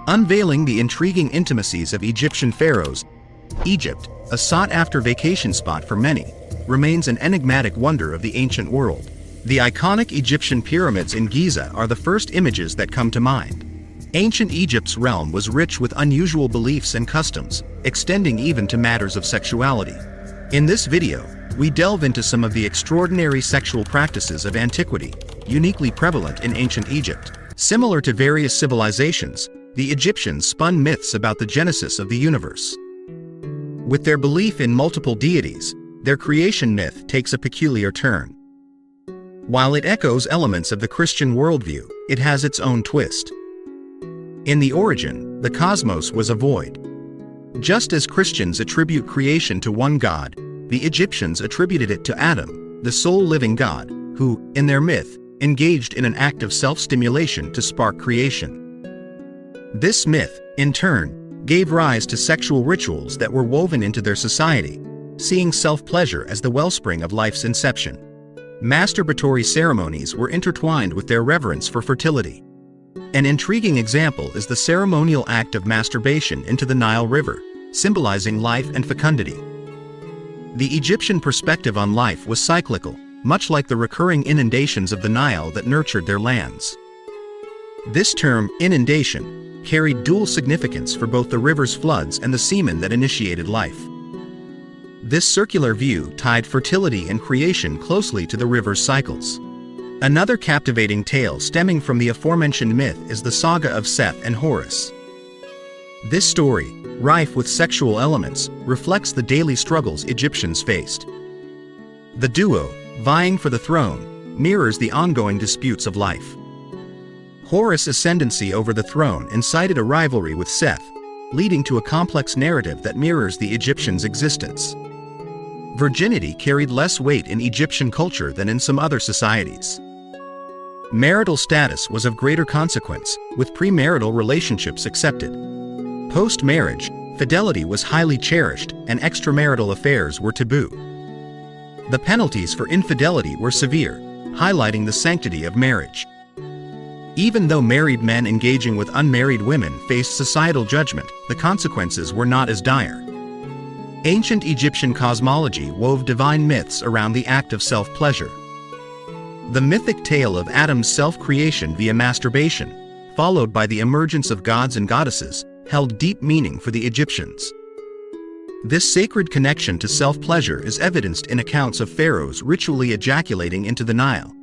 Unveiling the intriguing intimacies of Egyptian pharaohs, Egypt, a sought-after vacation spot for many, remains an enigmatic wonder of the ancient world. The iconic Egyptian pyramids in Giza are the first images that come to mind. Ancient Egypt's realm was rich with unusual beliefs and customs, extending even to matters of sexuality. In this video, we delve into some of the extraordinary sexual practices of antiquity, uniquely prevalent in ancient Egypt. Similar to various civilizations, the Egyptians spun myths about the genesis of the universe. With their belief in multiple deities, their creation myth takes a peculiar turn. While it echoes elements of the Christian worldview, it has its own twist. In the origin, the cosmos was a void. Just as Christians attribute creation to one god, the Egyptians attributed it to Adam, the sole living god, who, in their myth, engaged in an act of self-stimulation to spark creation. This myth, in turn, gave rise to sexual rituals that were woven into their society, seeing self-pleasure as the wellspring of life's inception. Masturbatory ceremonies were intertwined with their reverence for fertility. An intriguing example is the ceremonial act of masturbation into the Nile River, symbolizing life and fecundity. The Egyptian perspective on life was cyclical, much like the recurring inundations of the Nile that nurtured their lands. This term, inundation, carried dual significance for both the river's floods and the semen that initiated life. This circular view tied fertility and creation closely to the river's cycles. Another captivating tale stemming from the aforementioned myth is the saga of Seth and Horus. This story, rife with sexual elements, reflects the daily struggles Egyptians faced. The duo, vying for the throne, mirrors the ongoing disputes of life. Horus' ascendancy over the throne incited a rivalry with Seth, leading to a complex narrative that mirrors the Egyptians' existence. Virginity carried less weight in Egyptian culture than in some other societies. Marital status was of greater consequence, with premarital relationships accepted. Post-marriage, fidelity was highly cherished, and extramarital affairs were taboo. The penalties for infidelity were severe, highlighting the sanctity of marriage. Even though married men engaging with unmarried women faced societal judgment, the consequences were not as dire. Ancient Egyptian cosmology wove divine myths around the act of self-pleasure. The mythic tale of Adam's self-creation via masturbation, followed by the emergence of gods and goddesses, held deep meaning for the Egyptians. This sacred connection to self-pleasure is evidenced in accounts of pharaohs ritually ejaculating into the Nile.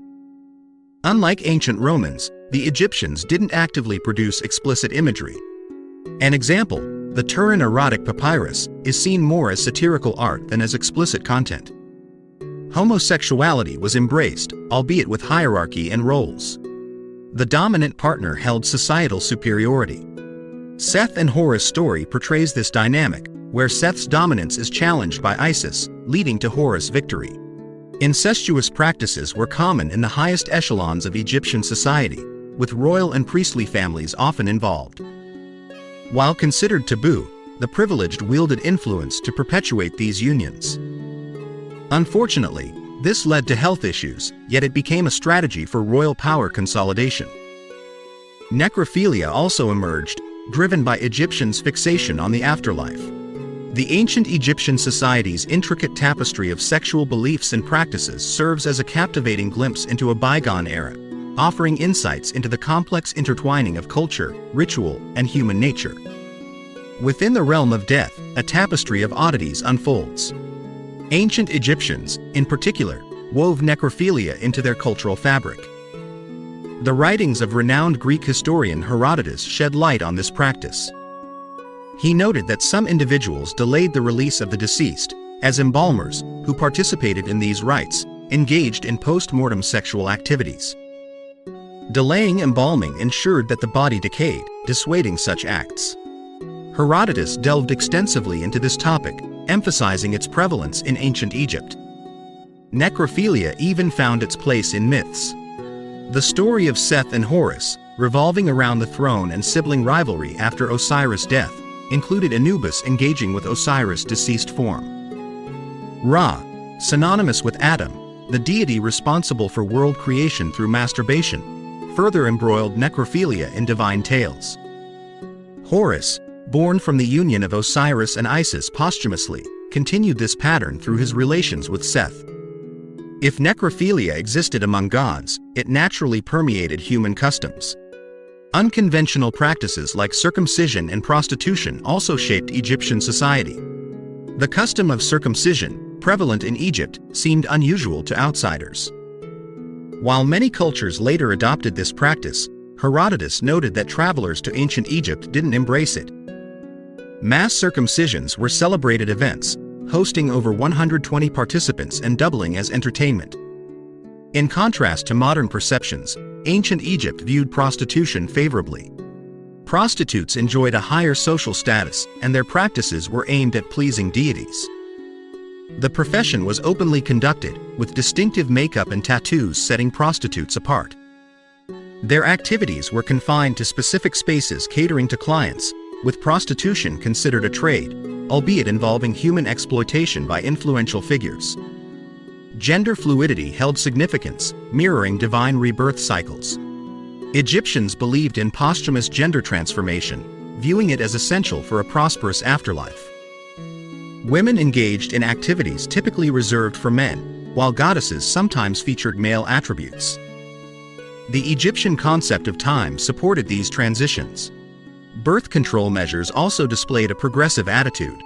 Unlike ancient Romans, the Egyptians didn't actively produce explicit imagery. An example, the Turin erotic papyrus, is seen more as satirical art than as explicit content. Homosexuality was embraced, albeit with hierarchy and roles. The dominant partner held societal superiority. Seth and Horus' story portrays this dynamic, where Seth's dominance is challenged by Isis, leading to Horus' victory. Incestuous practices were common in the highest echelons of Egyptian society, with royal and priestly families often involved. While considered taboo, the privileged wielded influence to perpetuate these unions. Unfortunately, this led to health issues, yet it became a strategy for royal power consolidation. Necrophilia also emerged, driven by Egyptians' fixation on the afterlife. The ancient Egyptian society's intricate tapestry of sexual beliefs and practices serves as a captivating glimpse into a bygone era, offering insights into the complex intertwining of culture, ritual, and human nature. Within the realm of death, a tapestry of oddities unfolds. Ancient Egyptians, in particular, wove necrophilia into their cultural fabric. The writings of renowned Greek historian Herodotus shed light on this practice. He noted that some individuals delayed the release of the deceased, as embalmers, who participated in these rites, engaged in post-mortem sexual activities. Delaying embalming ensured that the body decayed, dissuading such acts. Herodotus delved extensively into this topic, emphasizing its prevalence in ancient Egypt. Necrophilia even found its place in myths. The story of Seth and Horus, revolving around the throne and sibling rivalry after Osiris' death, included Anubis engaging with Osiris' deceased form. Ra, synonymous with Adam, the deity responsible for world creation through masturbation, further embroiled necrophilia in divine tales. Horus, born from the union of Osiris and Isis posthumously, continued this pattern through his relations with Seth. If necrophilia existed among gods, it naturally permeated human customs. Unconventional practices like circumcision and prostitution also shaped Egyptian society. The custom of circumcision, prevalent in Egypt, seemed unusual to outsiders. While many cultures later adopted this practice, Herodotus noted that travelers to ancient Egypt didn't embrace it. Mass circumcisions were celebrated events, hosting over 120 participants and doubling as entertainment. In contrast to modern perceptions, ancient Egypt viewed prostitution favorably. Prostitutes enjoyed a higher social status, and their practices were aimed at pleasing deities. The profession was openly conducted, with distinctive makeup and tattoos setting prostitutes apart. Their activities were confined to specific spaces catering to clients, with prostitution considered a trade, albeit involving human exploitation by influential figures. Gender fluidity held significance, mirroring divine rebirth cycles. Egyptians believed in posthumous gender transformation, viewing it as essential for a prosperous afterlife. Women engaged in activities typically reserved for men, while goddesses sometimes featured male attributes. The Egyptian concept of time supported these transitions. Birth control measures also displayed a progressive attitude.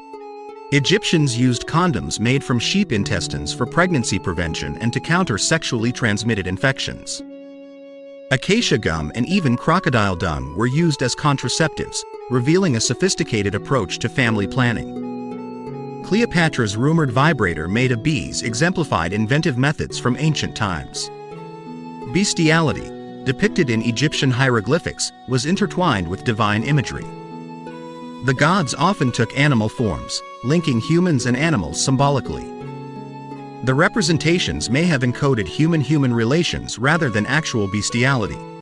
Egyptians used condoms made from sheep intestines for pregnancy prevention and to counter sexually transmitted infections. Acacia gum and even crocodile dung were used as contraceptives, revealing a sophisticated approach to family planning. Cleopatra's rumored vibrator made of bees exemplified inventive methods from ancient times. Bestiality, depicted in Egyptian hieroglyphics, was intertwined with divine imagery. The gods often took animal forms, linking humans and animals symbolically. The representations may have encoded human-human relations rather than actual bestiality,